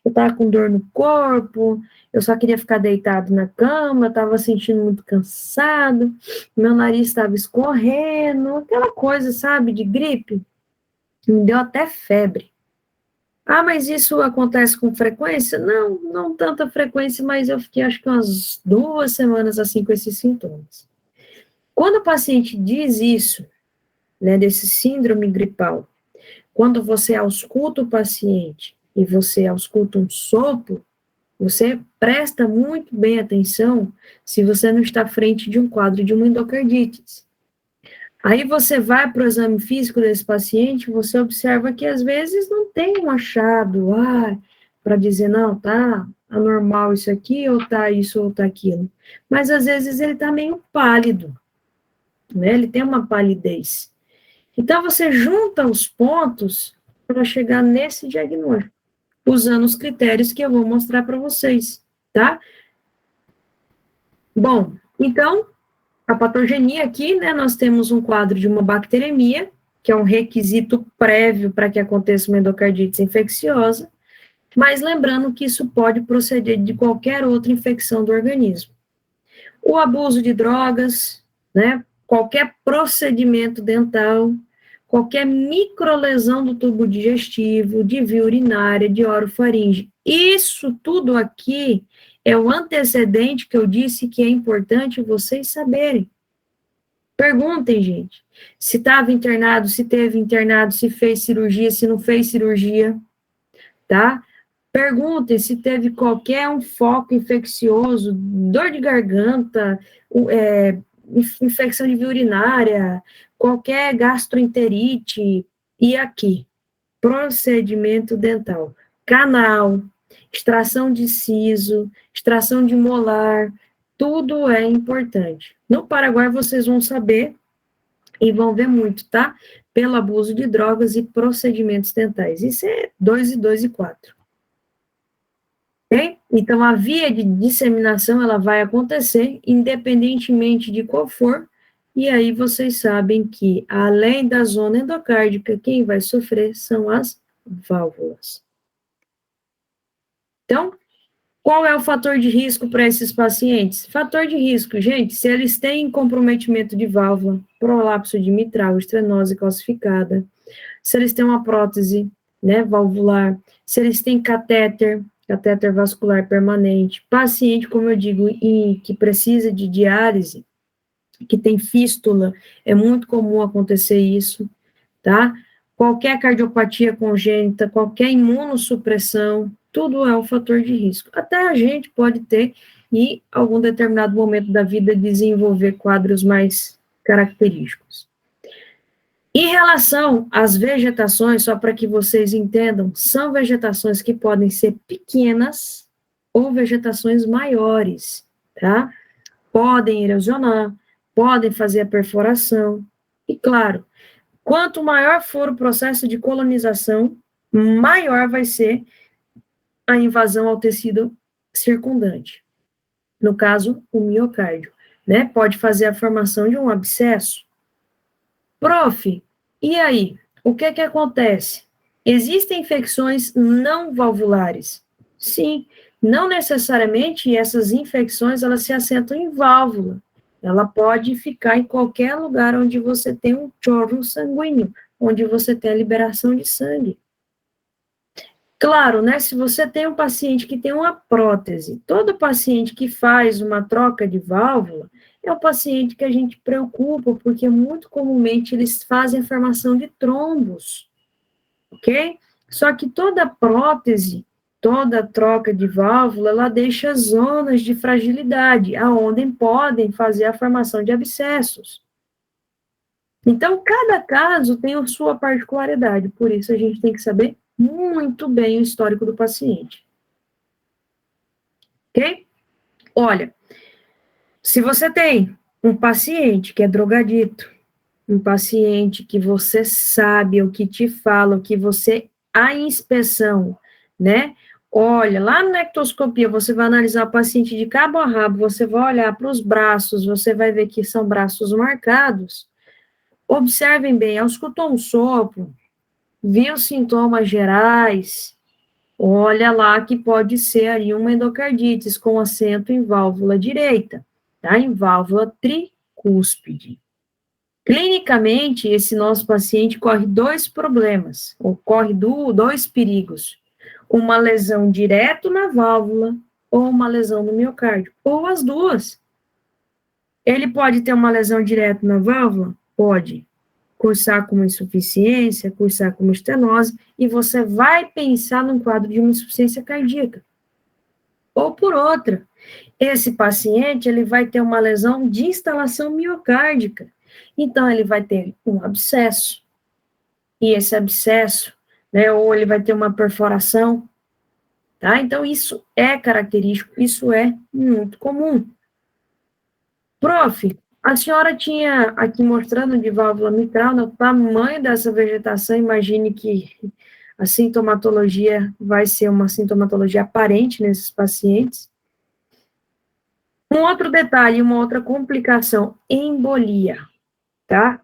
eu estava com dor no corpo, eu só queria ficar deitado na cama, eu estava sentindo muito cansado, meu nariz estava escorrendo, aquela coisa, sabe, de gripe. Me deu até febre. Ah, mas isso acontece com frequência? Não, não tanta frequência, mas eu fiquei acho que umas 2 semanas assim com esses sintomas. Quando o paciente diz isso, né, desse síndrome gripal, quando você ausculta o paciente e você ausculta um sopro, você presta muito bem atenção se você não está à frente de um quadro de uma endocardite. Aí você vai para o exame físico desse paciente, você observa que às vezes não tem um achado para dizer, não, tá anormal isso aqui, ou tá isso, ou tá aquilo. Mas às vezes ele tá meio pálido, né? Ele tem uma palidez. Então você junta os pontos para chegar nesse diagnóstico, usando os critérios que eu vou mostrar para vocês, tá? Bom, então, a patogenia aqui, né, nós temos um quadro de uma bacteremia, que é um requisito prévio para que aconteça uma endocardite infecciosa, mas lembrando que isso pode proceder de qualquer outra infecção do organismo. O abuso de drogas, né, qualquer procedimento dental, qualquer microlesão do tubo digestivo, de via urinária, de orofaringe, isso tudo aqui é o antecedente que eu disse que é importante vocês saberem. Perguntem, gente, se estava internado, se teve internado, se fez cirurgia, se não fez cirurgia, tá? Perguntem se teve qualquer um foco infeccioso, dor de garganta, infecção de via urinária, qualquer gastroenterite, e aqui, procedimento dental, canal, extração de siso, extração de molar, tudo é importante. No Paraguai vocês vão saber e vão ver muito, tá? Pelo abuso de drogas e procedimentos dentais. Isso é 2 e 2 e 4. Ok? Então, a via de disseminação, ela vai acontecer, independentemente de qual for, e aí vocês sabem que, além da zona endocárdica, quem vai sofrer são as válvulas. Então, qual é o fator de risco para esses pacientes? Fator de risco, gente, se eles têm comprometimento de válvula, prolapso de mitral, estenose calcificada, se eles têm uma prótese, né, valvular, se eles têm catéter vascular permanente, paciente, como eu digo, que precisa de diálise, que tem fístula, é muito comum acontecer isso, tá? Qualquer cardiopatia congênita, qualquer imunossupressão, tudo é um fator de risco. Até a gente pode ter, em algum determinado momento da vida, desenvolver quadros mais característicos. Em relação às vegetações, só para que vocês entendam, são vegetações que podem ser pequenas ou vegetações maiores, tá? Podem erosionar, podem fazer a perfuração, e claro, quanto maior for o processo de colonização, maior vai ser a invasão ao tecido circundante. No caso, o miocárdio, né? Pode fazer a formação de um abscesso. Prof, e aí? O que que acontece? Existem infecções não valvulares? Sim, não necessariamente essas infecções, elas se assentam em válvula. Ela pode ficar em qualquer lugar onde você tem um chorro sanguíneo, onde você tem a liberação de sangue. Claro, né, se você tem um paciente que tem uma prótese, todo paciente que faz uma troca de válvula, é um paciente que a gente preocupa, porque muito comumente eles fazem formação de trombos, ok? Só que toda prótese, toda troca de válvula, ela deixa zonas de fragilidade, aonde podem fazer a formação de abscessos. Então, cada caso tem a sua particularidade, por isso a gente tem que saber muito bem o histórico do paciente. Ok? Olha, se você tem um paciente que é drogadito, um paciente que você sabe o que te fala, o que você, a inspeção, né? Olha, lá na ectoscopia, você vai analisar o paciente de cabo a rabo, você vai olhar para os braços, você vai ver que são braços marcados. Observem bem, auscultou um sopro, viu sintomas gerais, olha lá que pode ser aí uma endocardite com acento em válvula direita, tá? Em válvula tricúspide. Clinicamente, esse nosso paciente corre dois problemas, ou corre dois perigos. Uma lesão direto na válvula, ou uma lesão no miocárdio, ou as duas. Ele pode ter uma lesão direta na válvula? Pode. Cursar com uma insuficiência, cursar com uma estenose, e você vai pensar num quadro de uma insuficiência cardíaca. Ou por outra, esse paciente, ele vai ter uma lesão de instalação miocárdica, Então, ele vai ter um abscesso, e esse abscesso, né, ou ele vai ter uma perfuração, tá? Então, isso é característico, isso é muito comum. Prof, a senhora tinha aqui mostrando de válvula mitral, no tamanho dessa vegetação, imagine que a sintomatologia vai ser uma sintomatologia aparente nesses pacientes. Um outro detalhe, uma outra complicação, embolia, tá?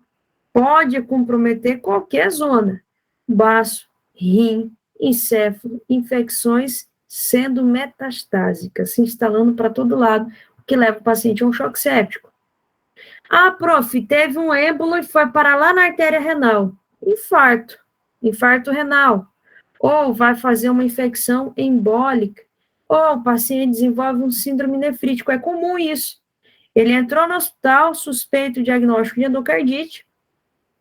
Pode comprometer qualquer zona, baço, rim, encéfalo, infecções sendo metastásicas, se instalando para todo lado, o que leva o paciente a um choque séptico. Ah, prof, teve um êmbolo e foi parar lá na artéria renal. Infarto, infarto renal. Ou vai fazer uma infecção embólica. Ou o paciente desenvolve um síndrome nefrítico. É comum isso. Ele entrou no hospital, suspeito diagnóstico de endocardite,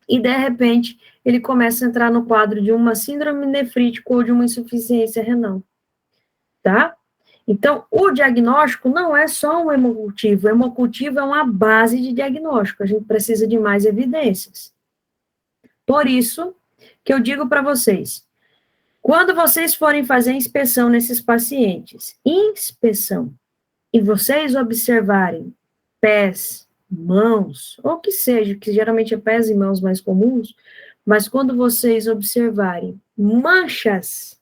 e de repente ele começa a entrar no quadro de uma síndrome nefrítica ou de uma insuficiência renal. Tá? Então, o diagnóstico não é só um hemocultivo. O hemocultivo é uma base de diagnóstico. A gente precisa de mais evidências. Por isso que eu digo para vocês, quando vocês forem fazer inspeção nesses pacientes, inspeção, e vocês observarem pés, mãos, ou que seja, que geralmente é pés e mãos mais comuns, mas quando vocês observarem manchas,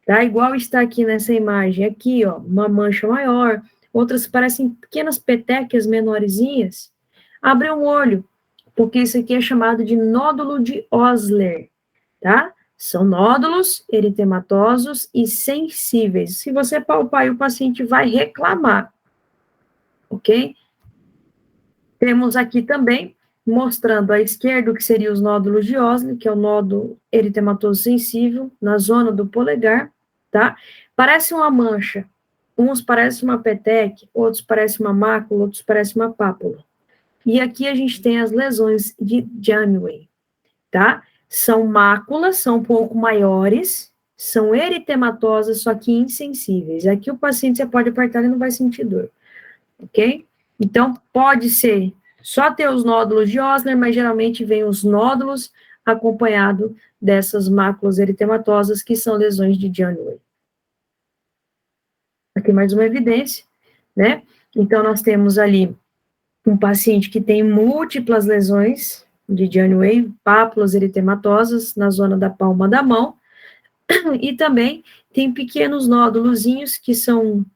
tá? Igual está aqui nessa imagem, aqui, ó, uma mancha maior, outras parecem pequenas petequias menorzinhas. Abre um olho, porque isso aqui é chamado de nódulo de Osler, tá? São nódulos eritematosos e sensíveis. Se você palpar, o paciente vai reclamar, ok? Temos aqui também, mostrando à esquerda o que seriam os nódulos de Osler, que é o nódulo eritematoso sensível, na zona do polegar, tá? Parece uma mancha, uns parecem uma peteque, outros parecem uma mácula, outros parecem uma pápula. E aqui a gente tem as lesões de Janeway, tá? São máculas, são um pouco maiores, são eritematosas, só que insensíveis. Aqui o paciente você pode apertar e não vai sentir dor, ok? Então, pode ser só ter os nódulos de Osler, mas geralmente vem os nódulos acompanhado dessas máculas eritematosas, que são lesões de Janeway. Aqui mais uma evidência, né? Então, nós temos ali um paciente que tem múltiplas lesões de Janeway, pápulas eritematosas na zona da palma da mão, e também tem pequenos nódulozinhos que são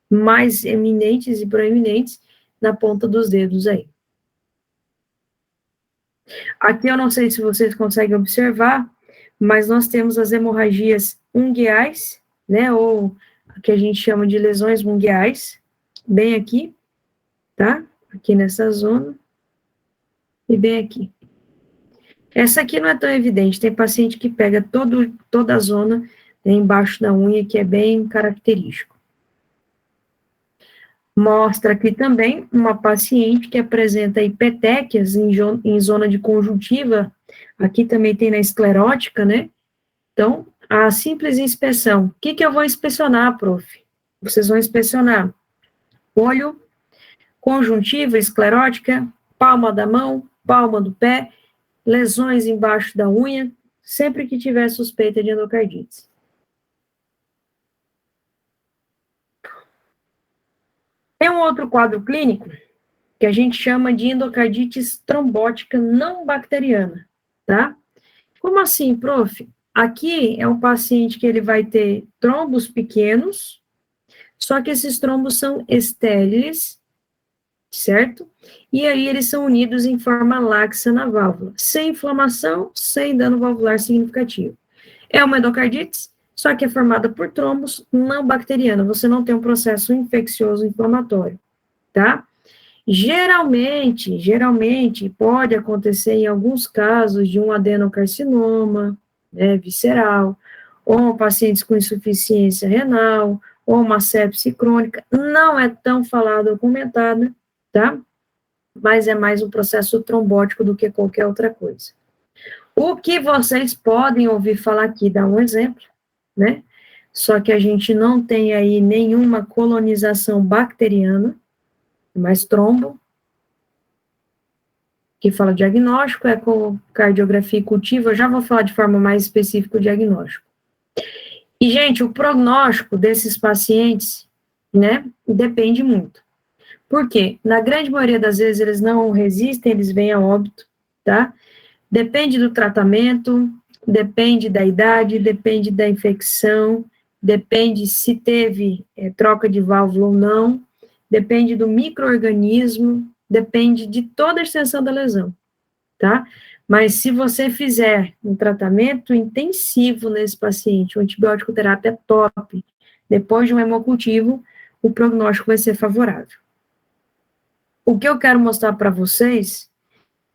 mais eminentes e proeminentes na ponta dos dedos aí. Aqui eu não sei se vocês conseguem observar, mas nós temos as hemorragias ungueais, né, ou que a gente chama de lesões ungueais, bem aqui, tá? Aqui nessa zona, e bem aqui. Essa aqui não é tão evidente, tem paciente que pega toda a zona, né, embaixo da unha, que é bem característico. Mostra aqui também uma paciente que apresenta petequias em zona de conjuntiva, aqui também tem na esclerótica, né? Então, a simples inspeção. O que eu vou inspecionar, prof? Vocês vão inspecionar olho, conjuntiva, esclerótica, palma da mão, palma do pé, lesões embaixo da unha, sempre que tiver suspeita de endocardite. Tem um outro quadro clínico que a gente chama de endocardite trombótica não bacteriana, tá? Como assim, prof? Aqui é um paciente que ele vai ter trombos pequenos, só que esses trombos são estéreis, certo? E aí eles são unidos em forma laxa na válvula, sem inflamação, sem dano valvular significativo. É uma endocardite, só que é formada por trombos não bacteriana, você não tem um processo infeccioso inflamatório, tá? Geralmente, pode acontecer em alguns casos de um adenocarcinoma, né, visceral, ou pacientes com insuficiência renal, ou uma sepse crônica, não é tão falada ou comentada, tá? Mas é mais um processo trombótico do que qualquer outra coisa. O que vocês podem ouvir falar aqui, dá um exemplo, né? Só que a gente não tem aí nenhuma colonização bacteriana, mas trombo. que fala diagnóstico, ecocardiografia e cultivo, eu já vou falar de forma mais específica o diagnóstico. E, gente, o prognóstico desses pacientes, né, depende muito. Por quê? Na grande maioria das vezes eles não resistem, eles vêm a óbito, tá? Depende do tratamento, depende da idade, depende da infecção, depende se teve troca de válvula ou não, depende do micro-organismo, depende de toda a extensão da lesão, tá? Mas se você fizer um tratamento intensivo nesse paciente, uma antibiótico terapia top, depois de um hemocultivo, o prognóstico vai ser favorável. O que eu quero mostrar para vocês,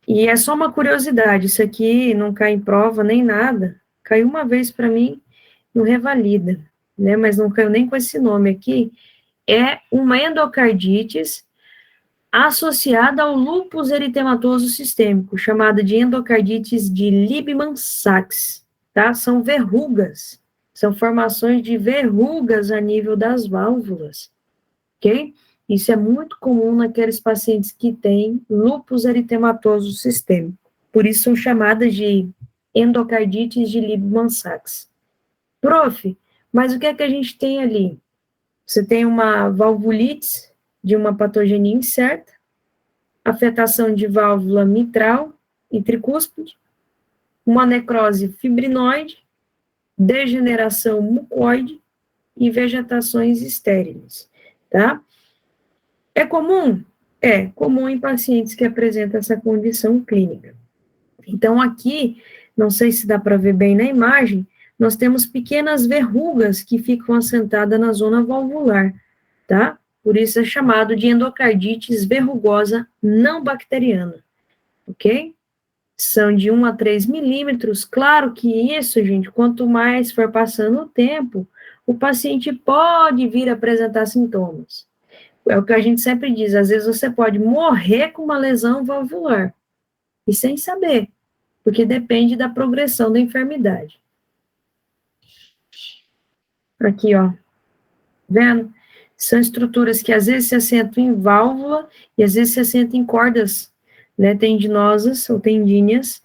e é só uma curiosidade, isso aqui não cai em prova nem nada, caiu uma vez para mim no Revalida, né, mas não caiu nem com esse nome aqui, é uma endocardite associada ao lúpus eritematoso sistêmico, chamada de endocardites de Liebman-Sachs, tá? São verrugas, são formações de verrugas a nível das válvulas, ok? Isso é muito comum naqueles pacientes que têm lúpus eritematoso sistêmico, por isso são chamadas de endocardites de Liebman-Sachs. Prof, mas o que é que a gente tem ali? Você tem uma valvulite de uma patogenia incerta, afetação de válvula mitral e tricúspide, uma necrose fibrinoide, degeneração mucoide e vegetações estériles, tá? É comum? É comum em pacientes que apresentam essa condição clínica. Então, aqui, não sei se dá para ver bem na imagem, nós temos pequenas verrugas que ficam assentadas na zona valvular, tá? Por isso é chamado de endocardites verrugosa não bacteriana, ok? São de 1 a 3 milímetros. Claro que isso, gente, quanto mais for passando o tempo, o paciente pode vir a apresentar sintomas. É o que a gente sempre diz, às vezes você pode morrer com uma lesão valvular, e sem saber, porque depende da progressão da enfermidade. Aqui, ó, vendo? São estruturas que às vezes se assentam em válvula e às vezes se assentam em cordas, né, tendinosas ou tendíneas,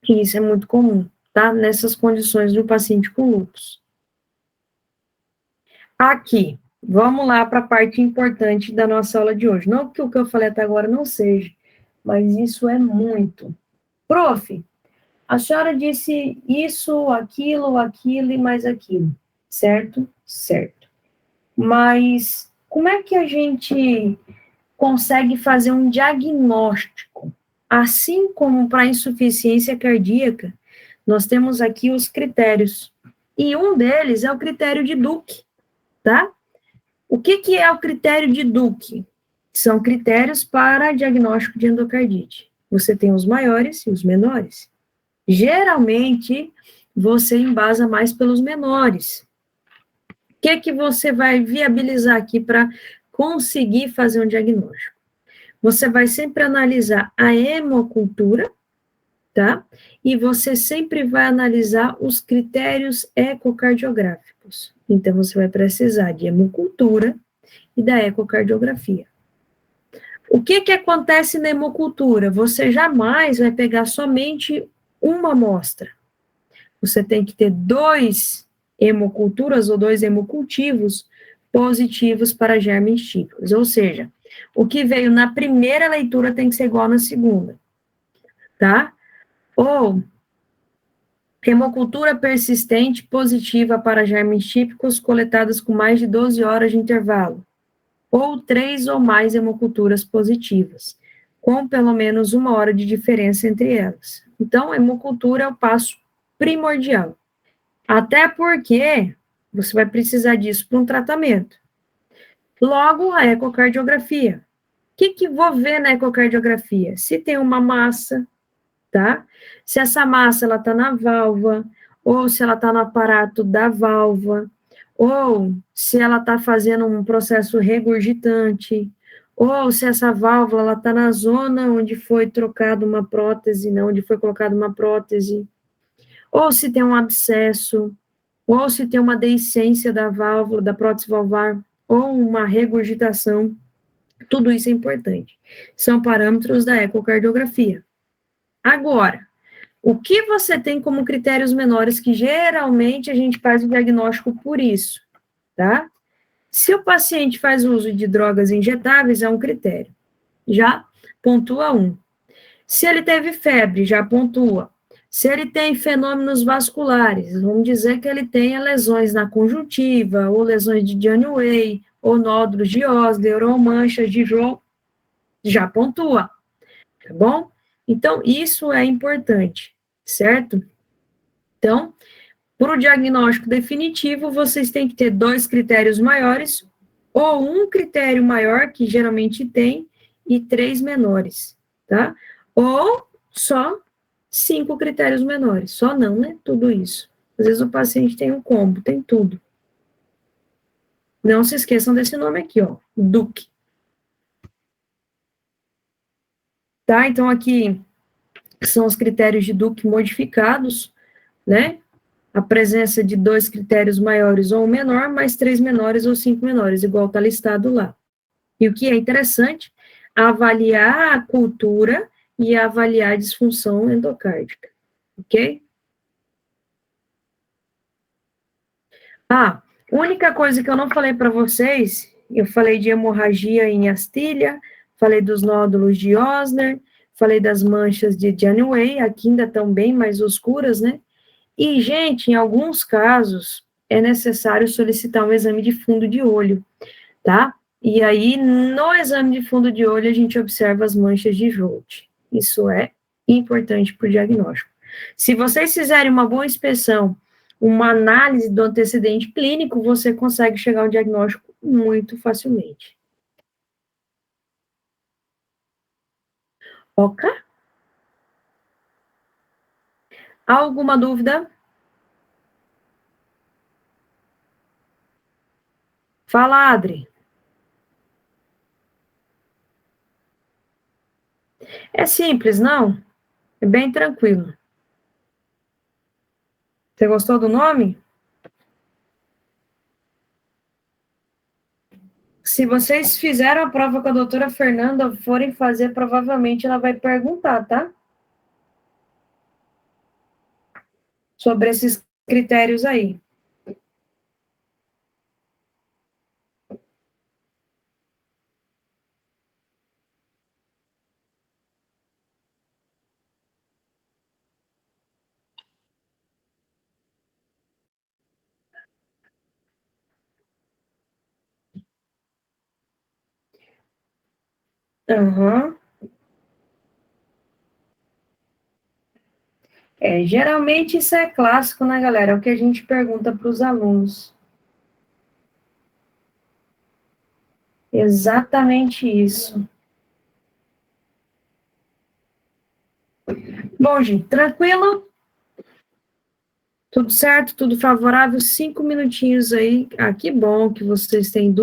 e isso é muito comum, tá? Nessas condições do paciente com lúpus. Aqui, vamos lá para a parte importante da nossa aula de hoje. Não que o que eu falei até agora não seja, mas isso é muito. Prof, a senhora disse isso, aquilo e mais aquilo, certo? Certo. Mas como é que a gente consegue fazer um diagnóstico? Assim como para insuficiência cardíaca, nós temos aqui os critérios. E um deles é o critério de Duke, tá? O que é o critério de Duke? São critérios para diagnóstico de endocardite. Você tem os maiores e os menores. Geralmente, você embasa mais pelos menores. O que você vai viabilizar aqui para conseguir fazer um diagnóstico? Você vai sempre analisar a hemocultura, tá? E você sempre vai analisar os critérios ecocardiográficos. Então, você vai precisar de hemocultura e da ecocardiografia. O que acontece na hemocultura? Você jamais vai pegar somente uma amostra. Você tem que ter 2 hemoculturas ou 2 hemocultivos positivos para germes típicos. Ou seja, o que veio na primeira leitura tem que ser igual na segunda, tá? Ou hemocultura persistente positiva para germes típicos coletadas com mais de 12 horas de intervalo. Ou 3 ou mais hemoculturas positivas, com pelo menos 1 hora de diferença entre elas. Então, a hemocultura é o passo primordial. Até porque você vai precisar disso para um tratamento. Logo, a ecocardiografia. O que vou ver na ecocardiografia? Se tem uma massa, tá? Se essa massa, ela tá na válvula, ou se ela tá no aparato da válvula, ou se ela tá fazendo um processo regurgitante, ou se essa válvula, ela tá na zona onde foi trocada uma prótese, não, onde foi colocada uma prótese, ou se tem um abscesso, ou se tem uma deiscência da válvula, da prótese valvar, ou uma regurgitação. Tudo isso é importante. São parâmetros da ecocardiografia. Agora, o que você tem como critérios menores que geralmente a gente faz o diagnóstico por isso, tá? Se o paciente faz uso de drogas injetáveis, é um critério. Já pontua 1. Se ele teve febre, já pontua. Se ele tem fenômenos vasculares, vamos dizer que ele tenha lesões na conjuntiva, ou lesões de Janeway, ou nódulos de Osler, ou manchas de Joe, já pontua, tá bom? Então, isso é importante, certo? Então, para o diagnóstico definitivo, vocês têm que ter 2 critérios maiores, ou um critério maior, que geralmente tem, e 3 menores, tá? Ou só 5 critérios menores. Só não, né? Tudo isso. Às vezes o paciente tem um combo, tem tudo. Não se esqueçam desse nome aqui, ó, DUC. Tá? Então, aqui são os critérios de DUC modificados, né? A presença de 2 critérios maiores ou menor, mais 3 menores ou 5 menores, igual está listado lá. E o que é interessante, avaliar a cultura e avaliar a disfunção endocárdica, ok? Única coisa que eu não falei para vocês, eu falei de hemorragia em astilha, falei dos nódulos de Osner, falei das manchas de Janeway, aqui ainda estão bem mais escuras, né? E, gente, em alguns casos, é necessário solicitar um exame de fundo de olho, tá? E aí, no exame de fundo de olho, a gente observa as manchas de Jolt. Isso é importante para o diagnóstico. Se vocês fizerem uma boa inspeção, uma análise do antecedente clínico, você consegue chegar ao diagnóstico muito facilmente. Ok? Alguma dúvida? Fala, Adri. É simples, não? É bem tranquilo. Você gostou do nome? Se vocês fizeram a prova com a doutora Fernanda, forem fazer, provavelmente ela vai perguntar, tá? Sobre esses critérios aí. Uhum. Geralmente isso é clássico, né, galera? É o que a gente pergunta para os alunos. Exatamente isso. Bom, gente, tranquilo? Tudo certo? Tudo favorável? 5 minutinhos aí. Que bom que vocês têm dúvida.